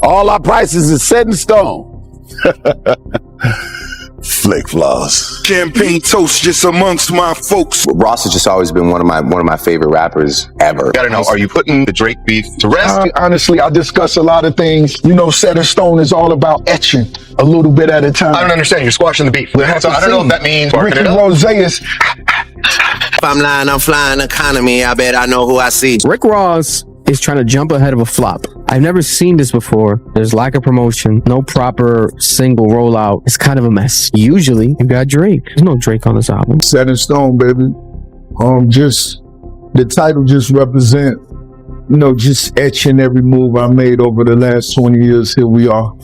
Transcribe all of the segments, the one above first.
All our prices is set in stone. Flick floss. Champagne toast just amongst my folks. Ross has just always been one of my favorite rappers ever. Gotta know, are you putting the Drake beef to rest? Honestly, I discuss a lot of things. You know, set in stone is all about etching a little bit at a time. I don't understand. You're squashing the beef. So I don't know if that means Ricky Rose is. If I'm lying, I'm flying economy. I bet I know who I see. Rick Ross is trying to jump ahead of a flop. I've never seen this before. There's lack of promotion, no proper single rollout. It's kind of a mess. Usually, you got Drake. There's no Drake on this album. Set in stone, baby. Just the title just represent, you know, just etching every move I made over the last 20 years. Here we are,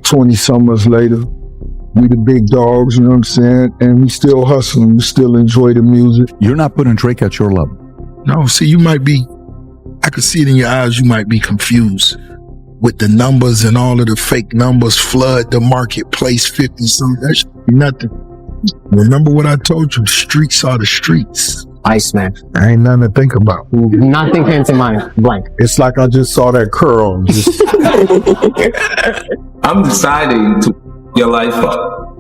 20 summers later. We the big dogs, you know what I'm saying? And we still hustling. We still enjoy the music. You're not putting Drake at your level. No, see, you might be, I could see it in your eyes, you might be confused with the numbers and all of the fake numbers flood the marketplace 50 something. That should be nothing. Remember what I told you, streets are the streets. Iceman. I ain't nothing to think about. Nothing came to mind. Blank. It's like I just saw that curl. I'm deciding to your life up.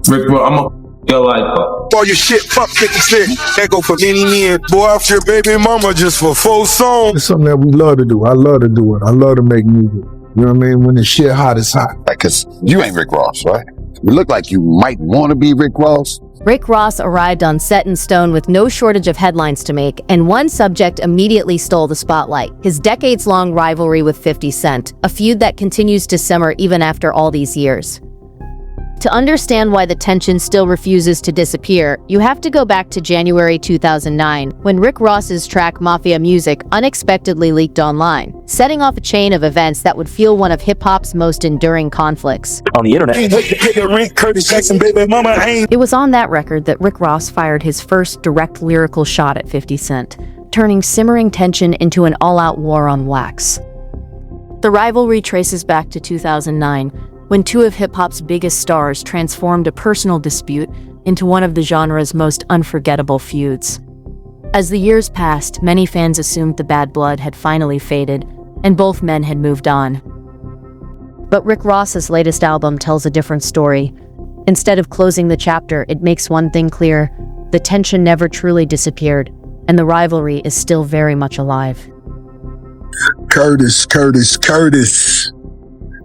Rick, bro, I'm gonna your life up. All your shit, fuck 50 Cent. That go for any man. Boy, off your baby mama just for 4 songs. It's something that we love to do. I love to do it. I love to make music. You know what I mean? When the shit hot, it's hot. Like, cause you ain't Rick Ross, right? You look like you might want to be Rick Ross. Rick Ross arrived on Set in Stone with no shortage of headlines to make, and one subject immediately stole the spotlight: his decades-long rivalry with 50 Cent, a feud that continues to simmer even after all these years. To understand why the tension still refuses to disappear, you have to go back to January 2009, when Rick Ross's track Mafia Music unexpectedly leaked online, setting off a chain of events that would fuel one of hip-hop's most enduring conflicts. On the internet. It was on that record that Rick Ross fired his first direct lyrical shot at 50 Cent, turning simmering tension into an all-out war on wax. The rivalry traces back to 2009, when two of hip-hop's biggest stars transformed a personal dispute into one of the genre's most unforgettable feuds. As the years passed, many fans assumed the bad blood had finally faded, and both men had moved on. But Rick Ross's latest album tells a different story. Instead of closing the chapter, it makes one thing clear: the tension never truly disappeared, and the rivalry is still very much alive. Curtis.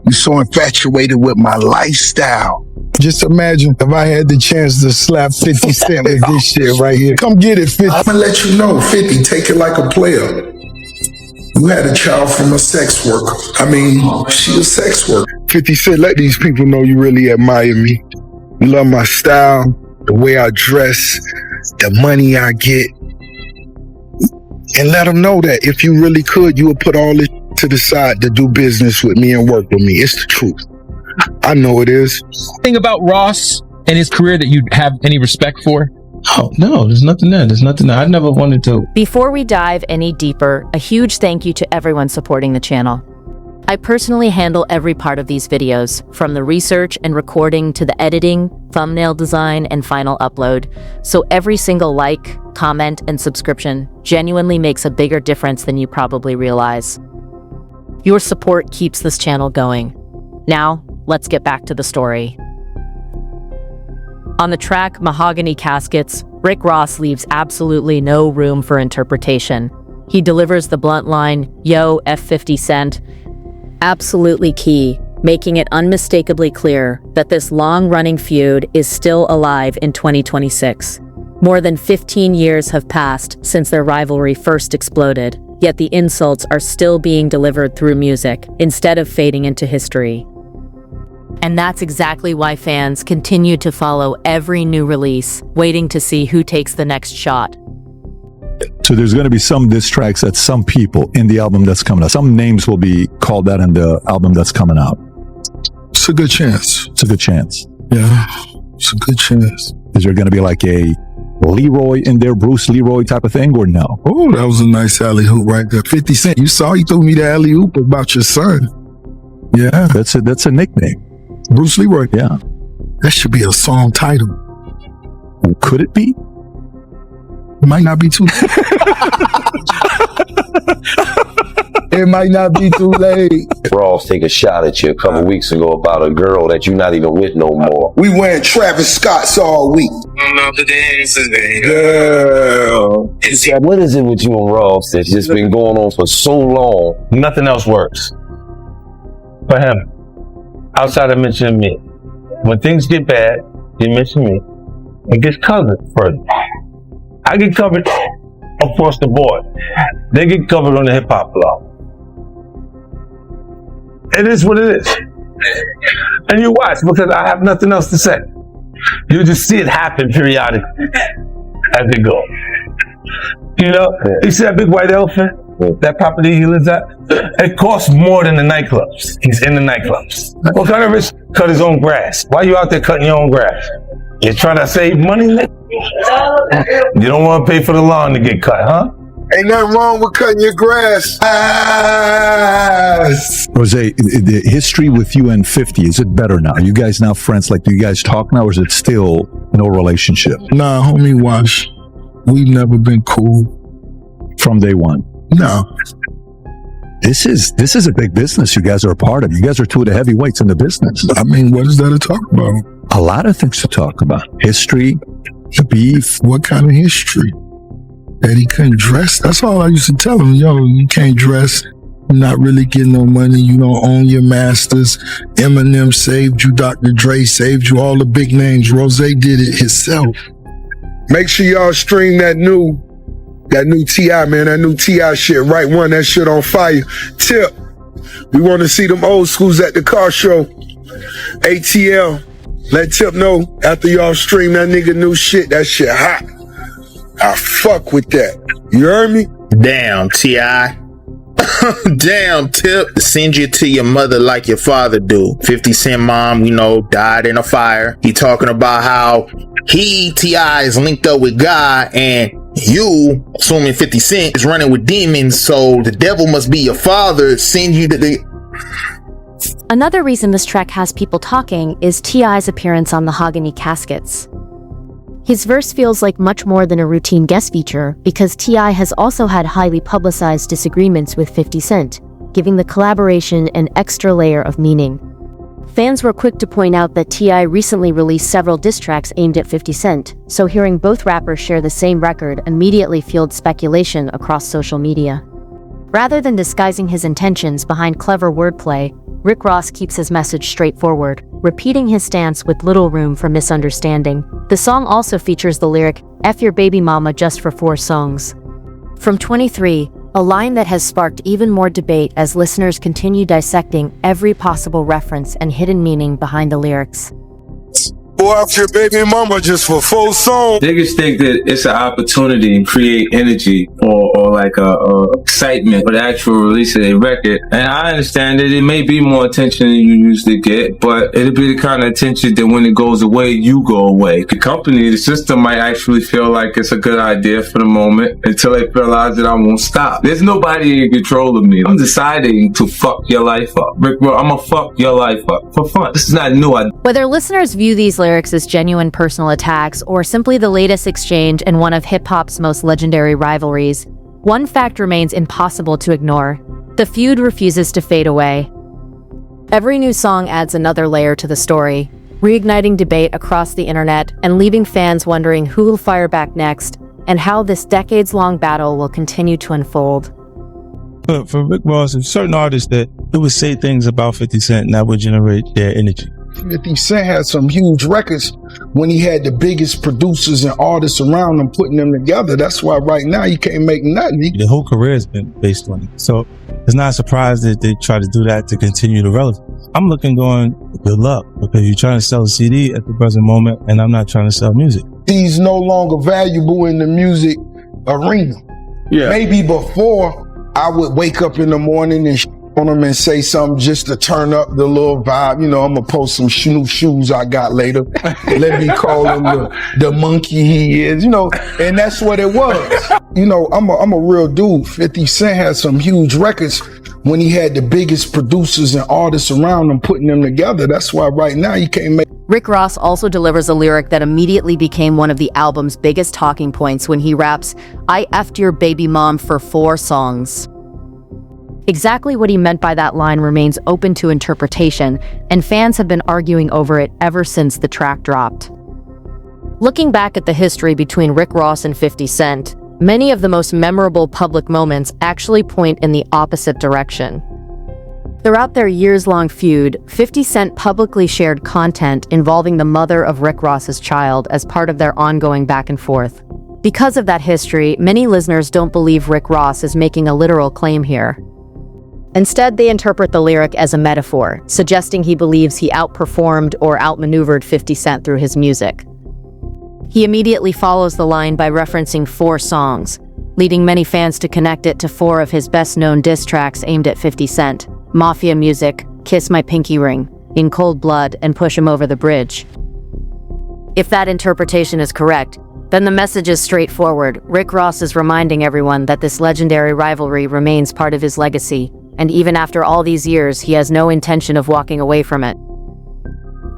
You so infatuated with my lifestyle. Just imagine if I had the chance to slap 50 Cent with this shit right here. Come get it, 50. I'm gonna let you know, 50, take it like a player. You had a child from a sex worker. I mean, she a sex worker. 50 Cent, let these people know you really admire me. You love my style, the way I dress, the money I get. And let them know that if you really could, you would put all this to the side to do business with me and work with me. It's the truth. I know it is. Thing about Ross and his career that you have any respect for? Oh, no, there's nothing there. I never wanted to. Before we dive any deeper, a huge thank you to everyone supporting the channel. I personally handle every part of these videos, from the research and recording to the editing, thumbnail design, and final upload. So every single like, comment, and subscription genuinely makes a bigger difference than you probably realize. Your support keeps this channel going. Now, let's get back to the story. On the track Mahogany Caskets, Rick Ross leaves absolutely no room for interpretation. He delivers the blunt line, "Yo, F 50 Cent," absolutely key, making it unmistakably clear that this long-running feud is still alive in 2026. More than 15 years have passed since their rivalry first exploded, yet the insults are still being delivered through music instead of fading into history. And that's exactly why fans continue to follow every new release, waiting to see who takes the next shot. So there's going to be some diss tracks at some people in the album that's coming out. Some names will be called out in the album that's coming out. It's a good chance. It's a good chance. Yeah, it's a good chance. Is there going to be like a Leroy in there, Bruce Leroy type of thing, or no? Oh, that was a nice alley-oop right there. 50 Cent, you saw he threw me the alley-oop about your son. Yeah. That's a nickname. Bruce Leroy. Yeah. That should be a song title. Could it be? It might not be too late. It might not be too late. Ross take a shot at you a couple weeks ago about a girl that you're not even with no more. We wearing Travis Scotts all week. Girl. What is it with you and Ross that's just been going on for so long? Nothing else works for him outside of mentioning me. When things get bad, you mention me. It gets covered further. I get covered across the board. They get covered on the hip hop blog. It is what it is. And you watch because I have nothing else to say. You just see it happen periodically as they go. You know, you see that big white elephant? That property he lives at? It costs more than the nightclubs. He's in the nightclubs. What kind of rich cut his own grass? Why are you out there cutting your own grass? You're trying to save money, nigga? You don't want to pay for the lawn to get cut, huh? Ain't nothing wrong with cutting your grass. Jose, the history with you and 50, is it better now? Are you guys now friends? Like, do you guys talk now, or is it still no relationship? Nah, homie, Wash. We've never been cool. From day one? No. This is a big business you guys are a part of. You guys are two of the heavyweights in the business. I mean, what is there to talk about? A lot of things to talk about. History, beef. What kind of history? That he couldn't dress? That's all I used to tell him. Yo, you can't dress. You're not really getting no money. You don't own your masters. Eminem saved you. Dr. Dre saved you. All the big names. Rose did it himself. Make sure y'all stream that new T.I., man. That new T.I. shit. Right One, that shit on fire. Tip. We want to see them old schools at the car show. ATL. Let Tip know after y'all stream that nigga new shit. That shit hot. I fuck with that. You heard me? Damn, T.I. Damn, Tip. Send you to your mother like your father do. 50 Cent mom, died in a fire. He talking about how T.I. is linked up with God, and you, assuming 50 Cent, is running with demons, so the devil must be your father, send you to the... Another reason this track has people talking is T.I.'s appearance on Mahogany Caskets. His verse feels like much more than a routine guest feature because T.I. has also had highly publicized disagreements with 50 Cent, giving the collaboration an extra layer of meaning. Fans were quick to point out that T.I. recently released several diss tracks aimed at 50 Cent, so hearing both rappers share the same record immediately fueled speculation across social media. Rather than disguising his intentions behind clever wordplay, Rick Ross keeps his message straightforward, repeating his stance with little room for misunderstanding. The song also features the lyric, "F your baby mama just for 4 songs." From 23, a line that has sparked even more debate as listeners continue dissecting every possible reference and hidden meaning behind the lyrics. Boy, F your baby mama just for 4 songs. Niggas think that it's an opportunity to create energy or like a excitement for the actual release of a record. And I understand that it may be more attention than you usually get, but it'll be the kind of attention that when it goes away, you go away. The company, the system might actually feel like it's a good idea for the moment until they realize that I won't stop. There's nobody in control of me. I'm deciding to fuck your life up. Rick, bro, I'm gonna fuck your life up for fun. This is not new. Whether listeners view these lyrics as genuine personal attacks or simply the latest exchange in one of hip-hop's most legendary rivalries, one fact remains impossible to ignore. The feud refuses to fade away. Every new song adds another layer to the story, reigniting debate across the internet and leaving fans wondering who will fire back next and how this decades-long battle will continue to unfold. But for Rick Ross, there's certain artists that it would say things about 50 Cent and that would generate their energy. 50 Cent had some huge records when he had the biggest producers and artists around him putting them together. That's why right now you can't make nothing. The whole career has been based on it. So it's not a surprise that they try to do that to continue the relevance. I'm looking going, good luck, because you're trying to sell a CD at the present moment and I'm not trying to sell music. He's no longer valuable in the music arena. Yeah. Maybe before I would wake up in the morning and on him and say something just to turn up the little vibe. I'm gonna post some new shoes I got later. Let me call him the monkey he is, and that's what it was. I'm a real dude. 50 Cent had some huge records when he had the biggest producers and artists around him putting them together. That's why right now you can't make. Rick Ross also delivers a lyric that immediately became one of the album's biggest talking points when he raps, "I effed your baby mom for 4 songs." Exactly what he meant by that line remains open to interpretation, and fans have been arguing over it ever since the track dropped. Looking back at the history between Rick Ross and 50 Cent, many of the most memorable public moments actually point in the opposite direction. Throughout their years-long feud, 50 Cent publicly shared content involving the mother of Rick Ross's child as part of their ongoing back and forth. Because of that history, many listeners don't believe Rick Ross is making a literal claim here. Instead, they interpret the lyric as a metaphor, suggesting he believes he outperformed or outmaneuvered 50 Cent through his music. He immediately follows the line by referencing 4 songs, leading many fans to connect it to 4 of his best-known diss tracks aimed at 50 Cent: Mafia Music, Kiss My Pinky Ring, In Cold Blood, and Push 'Em Over the Bridge. If that interpretation is correct, then the message is straightforward. Rick Ross is reminding everyone that this legendary rivalry remains part of his legacy, and even after all these years, he has no intention of walking away from it.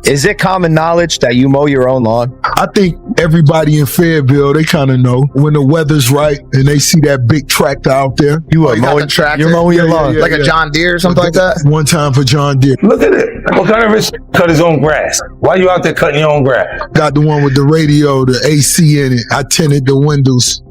Is it common knowledge that you mow your own lawn? I think everybody in Fayetteville, they kind of know when the weather's right and they see that big tractor out there. You are You got mowing the tractor? You're mowing your lawn. Like a John Deere or something like that? One time for John Deere. Look at it. What kind of rich cut his own grass? Why you out there cutting your own grass? Got the one with the radio, the AC in it. I tinted the windows.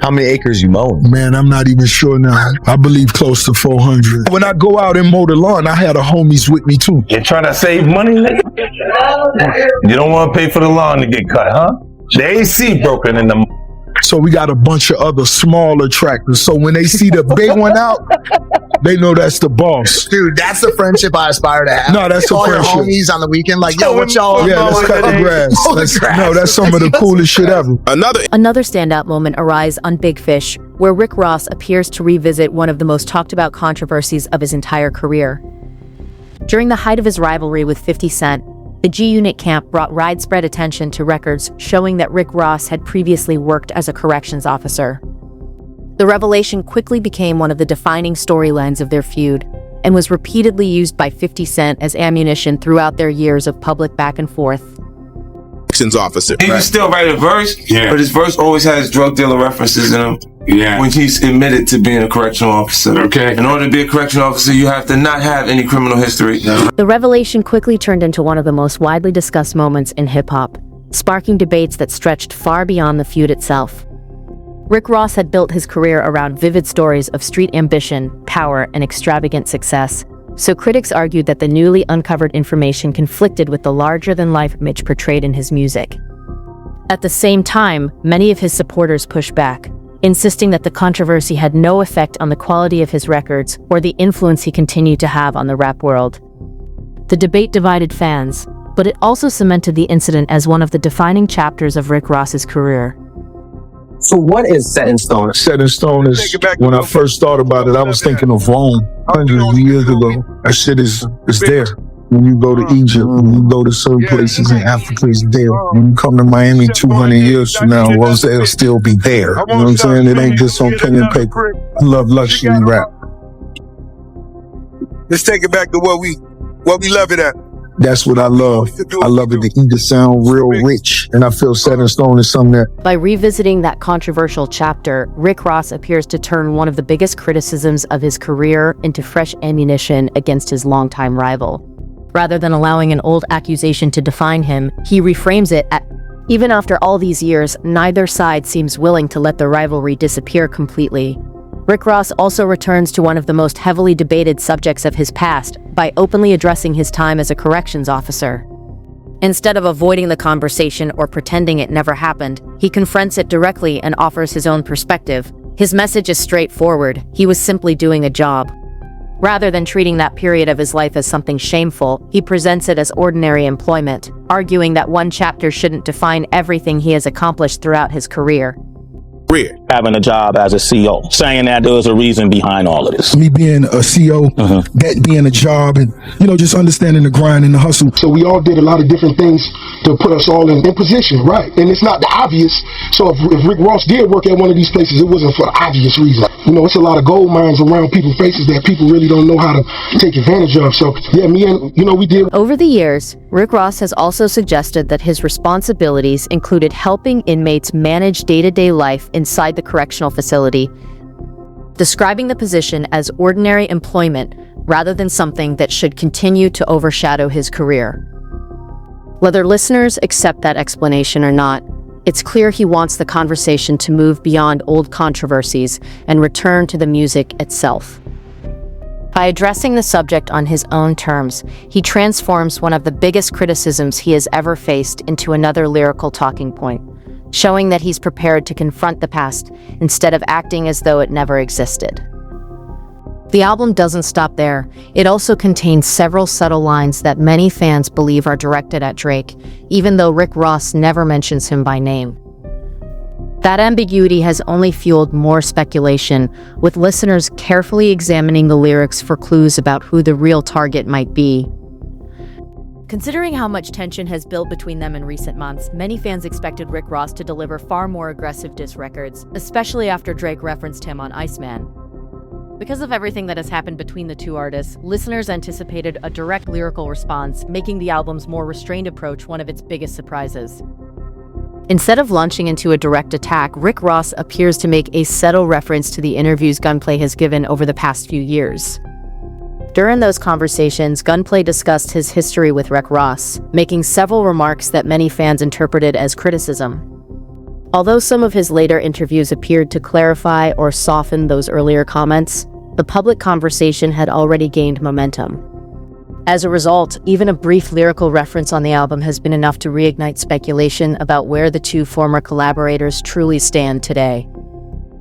How many acres you mowing? Man, I'm not even sure now. I believe close to 400. When I go out and mow the lawn, I had a homies with me too. You're trying to save money, nigga? You don't want to pay for the lawn to get cut, huh? The AC broken in the... So we got a bunch of other smaller tractors. So when they see the big one out, they know that's the boss. Dude, that's the friendship I aspire to have. No, that's a All your friendship. homies on the weekend, like, yo, what y'all... Yeah, let's cut the grass. No, that's some of the coolest shit ever. Another standout moment arises on Big Fish, where Rick Ross appears to revisit one of the most talked about controversies of his entire career. During the height of his rivalry with 50 Cent, the G-Unit camp brought widespread attention to records showing that Rick Ross had previously worked as a corrections officer. The revelation quickly became one of the defining storylines of their feud, and was repeatedly used by 50 Cent as ammunition throughout their years of public back and forth. Officer. He can still write a verse, but his verse always has drug dealer references in him. When he's admitted to being a correctional officer. In order to be a correctional officer, you have to not have any criminal history. The revelation quickly turned into one of the most widely discussed moments in hip-hop, sparking debates that stretched far beyond the feud itself. Rick Ross had built his career around vivid stories of street ambition, power, and extravagant success, so critics argued that the newly uncovered information conflicted with the larger-than-life image portrayed in his music. At the same time, many of his supporters pushed back, insisting that the controversy had no effect on the quality of his records or the influence he continued to have on the rap world. The debate divided fans, but it also cemented the incident as one of the defining chapters of Rick Ross's career. So what is set in stone? Set in stone is, when I first thought about it, I was thinking of Rome hundreds of years ago. That shit is there. When you go to Egypt, when you go to certain places in Africa, it's there. When you come to Miami 200 years from now, it'll still be there. You know what I'm saying? It ain't just on pen and paper. I love luxury rap. Let's take it back to what we love it at. That's what I love. I love it to either sound real rich, and I feel Set in Stone is something that... By revisiting that controversial chapter, Rick Ross appears to turn one of the biggest criticisms of his career into fresh ammunition against his longtime rival. Rather than allowing an old accusation to define him, he reframes it at, even after all these years, neither side seems willing to let the rivalry disappear completely. Rick Ross also returns to one of the most heavily debated subjects of his past by openly addressing his time as a corrections officer. Instead of avoiding the conversation or pretending it never happened, he confronts it directly and offers his own perspective. His message is straightforward: he was simply doing a job. Rather than treating that period of his life as something shameful, he presents it as ordinary employment, arguing that one chapter shouldn't define everything he has accomplished throughout his career. Having a job as a CO, saying that there was a reason behind all of this. Me being a CO, that being a job, and just understanding the grind and the hustle. So we all did a lot of different things to put us all in position, right? And it's not the obvious. So if Rick Ross did work at one of these places, it wasn't for the obvious reason. It's a lot of gold mines around people's faces that people really don't know how to take advantage of. So yeah, me and we did. Over the years, Rick Ross has also suggested that his responsibilities included helping inmates manage day-to-day life inside the correctional facility. describing the position as ordinary employment rather than something that should continue to overshadow his career. Whether listeners accept that explanation or not, it's clear he wants the conversation to move beyond old controversies and return to the music itself. By addressing the subject on his own terms, he transforms one of the biggest criticisms he has ever faced into another lyrical talking point, showing that he's prepared to confront the past instead of acting as though it never existed. The album doesn't stop there. It also contains several subtle lines that many fans believe are directed at Drake, even though Rick Ross never mentions him by name. That ambiguity has only fueled more speculation, with listeners carefully examining the lyrics for clues about who the real target might be. Considering how much tension has built between them in recent months, many fans expected Rick Ross to deliver far more aggressive diss records, especially after Drake referenced him on Iceman. Because of everything that has happened between the two artists, listeners anticipated a direct lyrical response, making the album's more restrained approach one of its biggest surprises. Instead of launching into a direct attack, Rick Ross appears to make a subtle reference to the interviews Gunplay has given over the past few years. During those conversations, Gunplay discussed his history with Rick Ross, making several remarks that many fans interpreted as criticism. Although some of his later interviews appeared to clarify or soften those earlier comments, the public conversation had already gained momentum. As a result, even a brief lyrical reference on the album has been enough to reignite speculation about where the two former collaborators truly stand today.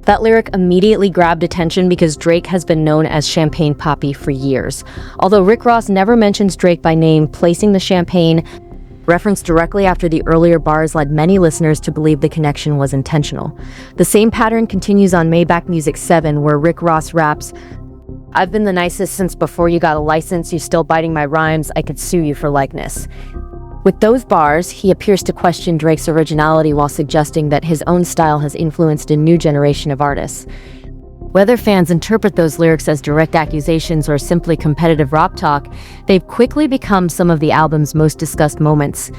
That lyric immediately grabbed attention because Drake has been known as Champagne Papi for years. Although Rick Ross never mentions Drake by name, placing the champagne reference directly after the earlier bars led many listeners to believe the connection was intentional. The same pattern continues on Maybach Music 7, where Rick Ross raps, "I've been the nicest since before you got a license, you still biting my rhymes, I could sue you for likeness." With those bars, he appears to question Drake's originality while suggesting that his own style has influenced a new generation of artists. Whether fans interpret those lyrics as direct accusations or simply competitive rap talk, they've quickly become some of the album's most discussed moments,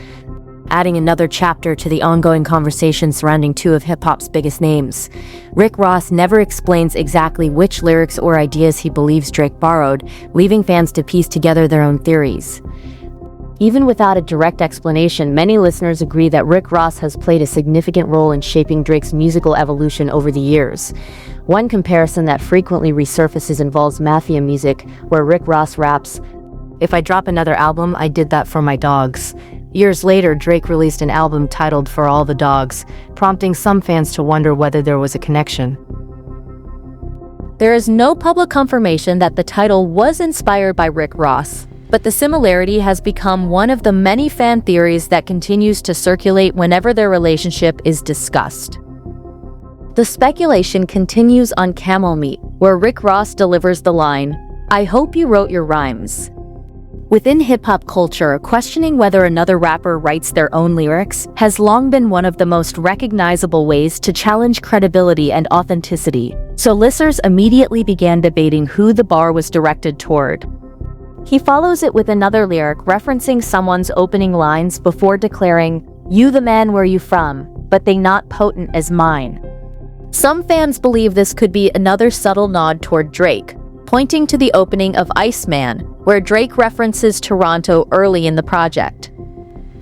adding another chapter to the ongoing conversation surrounding two of hip-hop's biggest names. Rick Ross never explains exactly which lyrics or ideas he believes Drake borrowed, leaving fans to piece together their own theories. Even without a direct explanation, many listeners agree that Rick Ross has played a significant role in shaping Drake's musical evolution over the years. One comparison that frequently resurfaces involves Mafia music, where Rick Ross raps, "If I drop another album, I did that for my dogs." Years later, Drake released an album titled For All the Dogs, prompting some fans to wonder whether there was a connection. There is no public confirmation that the title was inspired by Rick Ross, but the similarity has become one of the many fan theories that continues to circulate whenever their relationship is discussed. The speculation continues on Camel Meat, where Rick Ross delivers the line, "I hope you wrote your rhymes." Within hip-hop culture, questioning whether another rapper writes their own lyrics has long been one of the most recognizable ways to challenge credibility and authenticity, so listeners immediately began debating who the bar was directed toward. He follows it with another lyric referencing someone's opening lines before declaring, "You the man where you from, but they not potent as mine." Some fans believe this could be another subtle nod toward Drake, pointing to the opening of Iceman, where Drake references Toronto early in the project.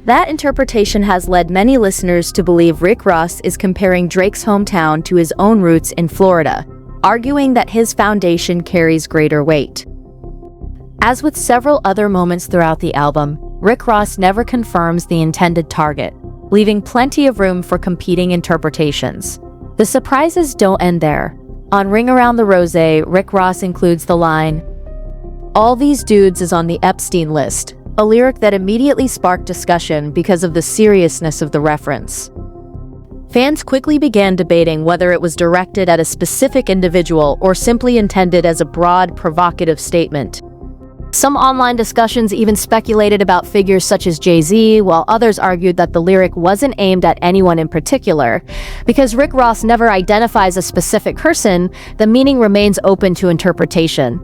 That interpretation has led many listeners to believe Rick Ross is comparing Drake's hometown to his own roots in Florida, arguing that his foundation carries greater weight. As with several other moments throughout the album, Rick Ross never confirms the intended target, leaving plenty of room for competing interpretations. The surprises don't end there. On Ring Around the Rosé, Rick Ross includes the line, "All these dudes is on the Epstein list," a lyric that immediately sparked discussion because of the seriousness of the reference. Fans quickly began debating whether it was directed at a specific individual or simply intended as a broad, provocative statement. Some online discussions even speculated about figures such as Jay-Z, while others argued that the lyric wasn't aimed at anyone in particular. Because Rick Ross never identifies a specific person, the meaning remains open to interpretation.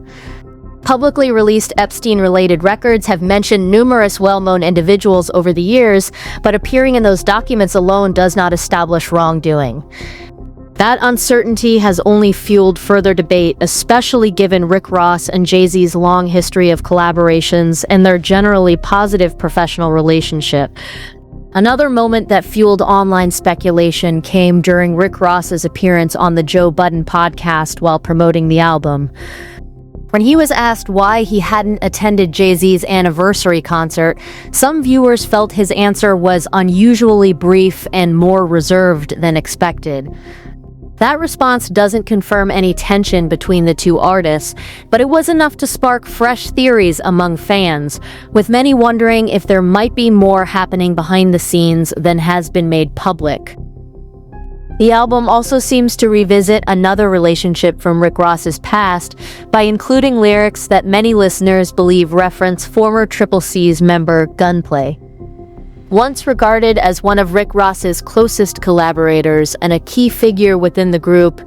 Publicly released Epstein-related records have mentioned numerous well-known individuals over the years, but appearing in those documents alone does not establish wrongdoing. That uncertainty has only fueled further debate, especially given Rick Ross and Jay-Z's long history of collaborations and their generally positive professional relationship. Another moment that fueled online speculation came during Rick Ross's appearance on the Joe Budden podcast while promoting the album. When he was asked why he hadn't attended Jay-Z's anniversary concert, some viewers felt his answer was unusually brief and more reserved than expected. That response doesn't confirm any tension between the two artists, but it was enough to spark fresh theories among fans, with many wondering if there might be more happening behind the scenes than has been made public. The album also seems to revisit another relationship from Rick Ross's past by including lyrics that many listeners believe reference former Triple C's member Gunplay. Once regarded as one of Rick Ross's closest collaborators and a key figure within the group,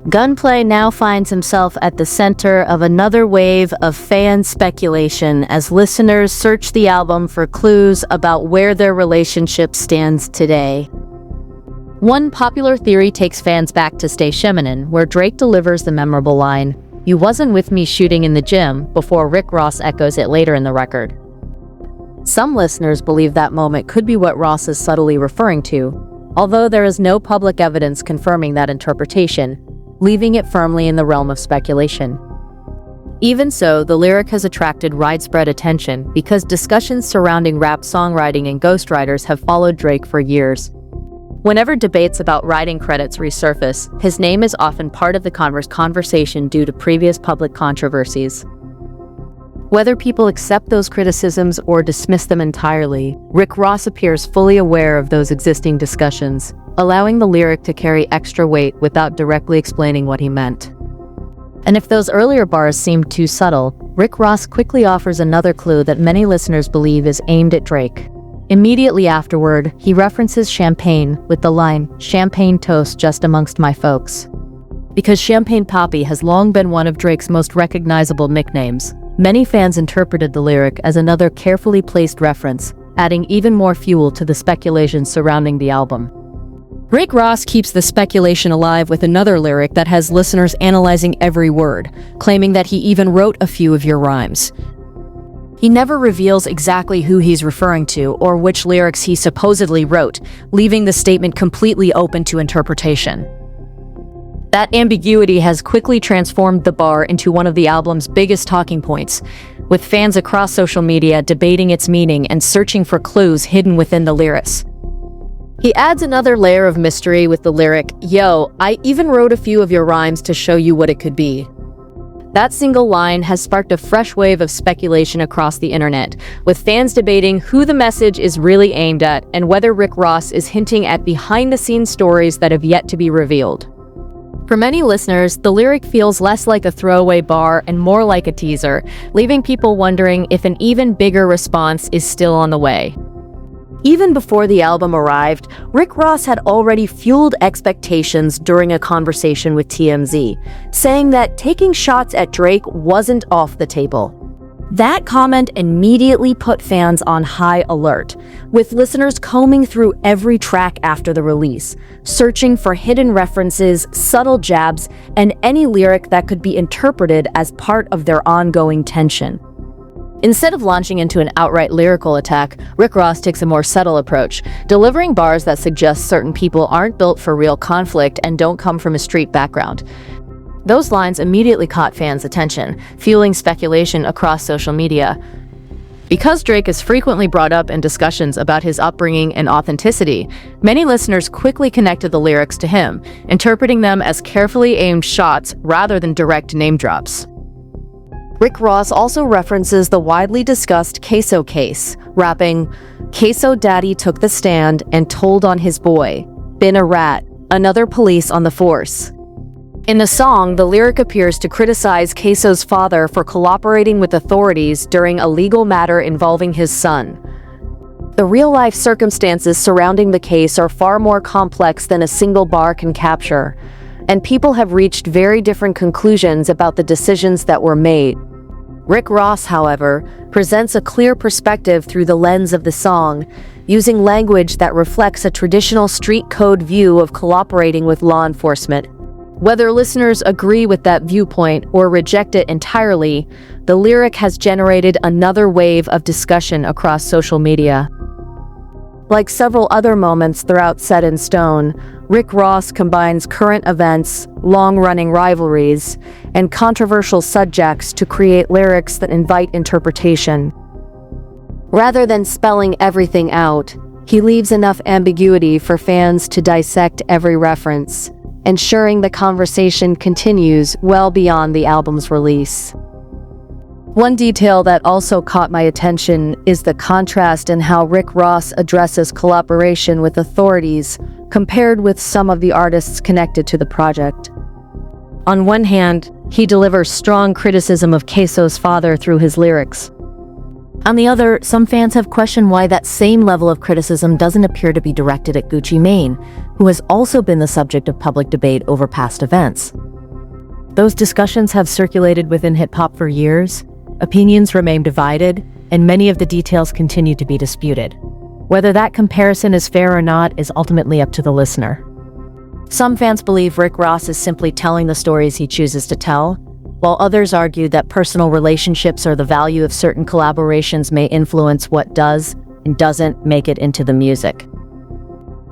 Gunplay now finds himself at the center of another wave of fan speculation as listeners search the album for clues about where their relationship stands today. One popular theory takes fans back to Stay Sheminin, where Drake delivers the memorable line, "You wasn't with me shooting in the gym," before Rick Ross echoes it later in the record. Some listeners believe that moment could be what Ross is subtly referring to, although there is no public evidence confirming that interpretation, leaving it firmly in the realm of speculation. Even so, the lyric has attracted widespread attention because discussions surrounding rap songwriting and ghostwriters have followed Drake for years. Whenever debates about writing credits resurface, his name is often part of the conversation due to previous public controversies. Whether people accept those criticisms or dismiss them entirely, Rick Ross appears fully aware of those existing discussions, allowing the lyric to carry extra weight without directly explaining what he meant. And if those earlier bars seemed too subtle, Rick Ross quickly offers another clue that many listeners believe is aimed at Drake. Immediately afterward, he references champagne with the line, "Champagne toast just amongst my folks." Because Champagne Papi has long been one of Drake's most recognizable nicknames, many fans interpreted the lyric as another carefully placed reference, adding even more fuel to the speculation surrounding the album. Rick Ross keeps the speculation alive with another lyric that has listeners analyzing every word, claiming that he even wrote a few of your rhymes. He never reveals exactly who he's referring to or which lyrics he supposedly wrote, leaving the statement completely open to interpretation. That ambiguity has quickly transformed the bar into one of the album's biggest talking points, with fans across social media debating its meaning and searching for clues hidden within the lyrics. He adds another layer of mystery with the lyric, "Yo, I even wrote a few of your rhymes to show you what it could be." That single line has sparked a fresh wave of speculation across the internet, with fans debating who the message is really aimed at and whether Rick Ross is hinting at behind-the-scenes stories that have yet to be revealed. For many listeners, the lyric feels less like a throwaway bar and more like a teaser, leaving people wondering if an even bigger response is still on the way. Even before the album arrived, Rick Ross had already fueled expectations during a conversation with TMZ, saying that taking shots at Drake wasn't off the table. That comment immediately put fans on high alert, with listeners combing through every track after the release, searching for hidden references, subtle jabs, and any lyric that could be interpreted as part of their ongoing tension. Instead of launching into an outright lyrical attack, Rick Ross takes a more subtle approach, delivering bars that suggest certain people aren't built for real conflict and don't come from a street background. Those lines immediately caught fans' attention, fueling speculation across social media. Because Drake is frequently brought up in discussions about his upbringing and authenticity, many listeners quickly connected the lyrics to him, interpreting them as carefully aimed shots rather than direct name drops. Rick Ross also references the widely discussed Queso case, rapping, "Queso daddy took the stand and told on his boy. Been a rat, another police on the force." In the song, the lyric appears to criticize Queso's father for cooperating with authorities during a legal matter involving his son. The real-life circumstances surrounding the case are far more complex than a single bar can capture, and people have reached very different conclusions about the decisions that were made. Rick Ross, however, presents a clear perspective through the lens of the song, using language that reflects a traditional street code view of cooperating with law enforcement. Whether listeners agree with that viewpoint or reject it entirely, the lyric has generated another wave of discussion across social media. Like several other moments throughout Set in Stone, Rick Ross combines current events, long-running rivalries, and controversial subjects to create lyrics that invite interpretation. Rather than spelling everything out, he leaves enough ambiguity for fans to dissect every reference, ensuring the conversation continues well beyond the album's release. One detail that also caught my attention is the contrast in how Rick Ross addresses collaboration with authorities compared with some of the artists connected to the project. On one hand, he delivers strong criticism of Queso's father through his lyrics. On the other, some fans have questioned why that same level of criticism doesn't appear to be directed at Gucci Mane, who has also been the subject of public debate over past events. Those discussions have circulated within hip-hop for years, opinions remain divided, and many of the details continue to be disputed. Whether that comparison is fair or not is ultimately up to the listener. Some fans believe Rick Ross is simply telling the stories he chooses to tell, while others argue that personal relationships or the value of certain collaborations may influence what does and doesn't make it into the music.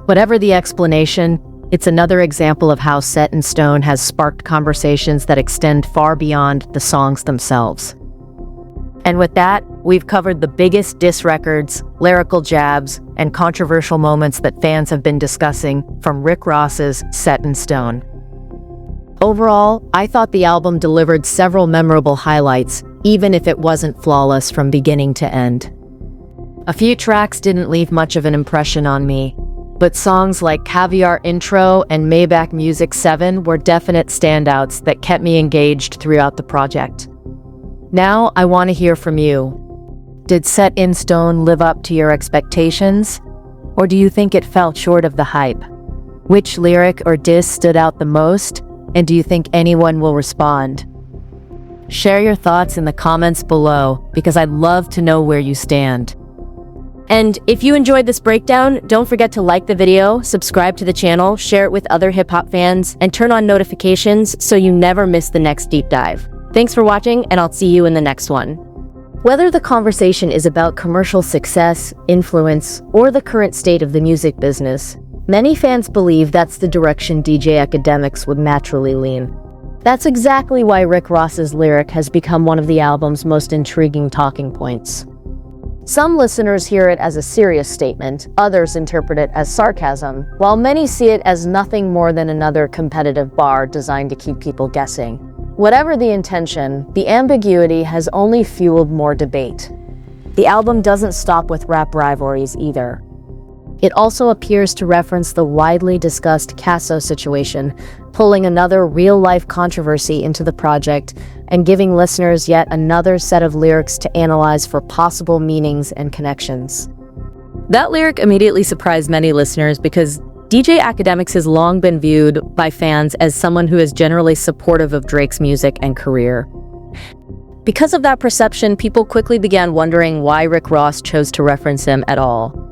Whatever the explanation, it's another example of how Set in Stone has sparked conversations that extend far beyond the songs themselves. And with that, we've covered the biggest diss records, lyrical jabs, and controversial moments that fans have been discussing from Rick Ross's Set in Stone. Overall, I thought the album delivered several memorable highlights, even if it wasn't flawless from beginning to end. A few tracks didn't leave much of an impression on me, but songs like Caviar Intro and Maybach Music 7 were definite standouts that kept me engaged throughout the project. Now, I want to hear from you. Did Set in Stone live up to your expectations? Or do you think it fell short of the hype? Which lyric or diss stood out the most? And do you think anyone will respond? Share your thoughts in the comments below, because I'd love to know where you stand. And if you enjoyed this breakdown, don't forget to like the video, subscribe to the channel, share it with other hip-hop fans, and turn on notifications so you never miss the next deep dive. Thanks for watching, and I'll see you in the next one. Whether the conversation is about commercial success, influence, or the current state of the music business, many fans believe that's the direction DJ Akademiks would naturally lean. That's exactly why Rick Ross's lyric has become one of the album's most intriguing talking points. Some listeners hear it as a serious statement, others interpret it as sarcasm, while many see it as nothing more than another competitive bar designed to keep people guessing. Whatever the intention, the ambiguity has only fueled more debate. The album doesn't stop with rap rivalries either. It also appears to reference the widely discussed Queso situation, pulling another real-life controversy into the project and giving listeners yet another set of lyrics to analyze for possible meanings and connections. That lyric immediately surprised many listeners because DJ Akademiks has long been viewed by fans as someone who is generally supportive of Drake's music and career. Because of that perception, people quickly began wondering why Rick Ross chose to reference him at all.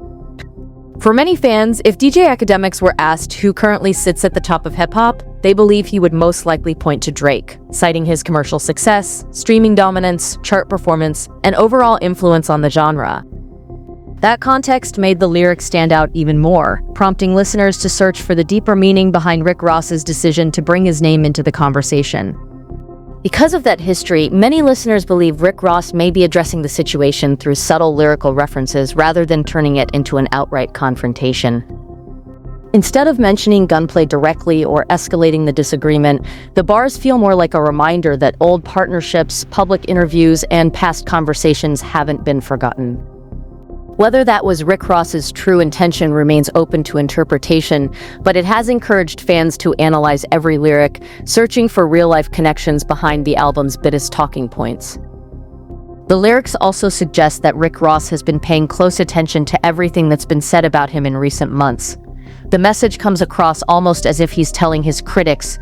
For many fans, if DJ Akademiks were asked who currently sits at the top of hip-hop, they believe he would most likely point to Drake, citing his commercial success, streaming dominance, chart performance, and overall influence on the genre. That context made the lyrics stand out even more, prompting listeners to search for the deeper meaning behind Rick Ross's decision to bring his name into the conversation. Because of that history, many listeners believe Rick Ross may be addressing the situation through subtle lyrical references rather than turning it into an outright confrontation. Instead of mentioning gunplay directly or escalating the disagreement, the bars feel more like a reminder that old partnerships, public interviews, and past conversations haven't been forgotten. Whether that was Rick Ross's true intention remains open to interpretation, but it has encouraged fans to analyze every lyric, searching for real-life connections behind the album's biggest talking points. The lyrics also suggest that Rick Ross has been paying close attention to everything that's been said about him in recent months. The message comes across almost as if he's telling his critics,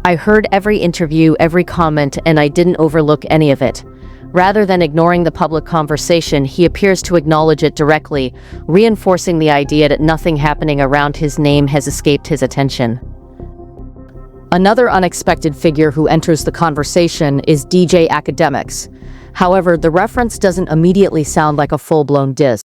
"I heard every interview, every comment, and I didn't overlook any of it. Rather than ignoring the public conversation, he appears to acknowledge it directly, reinforcing the idea that nothing happening around his name has escaped his attention. Another unexpected figure who enters the conversation is DJ Academics. However, the reference doesn't immediately sound like a full-blown diss.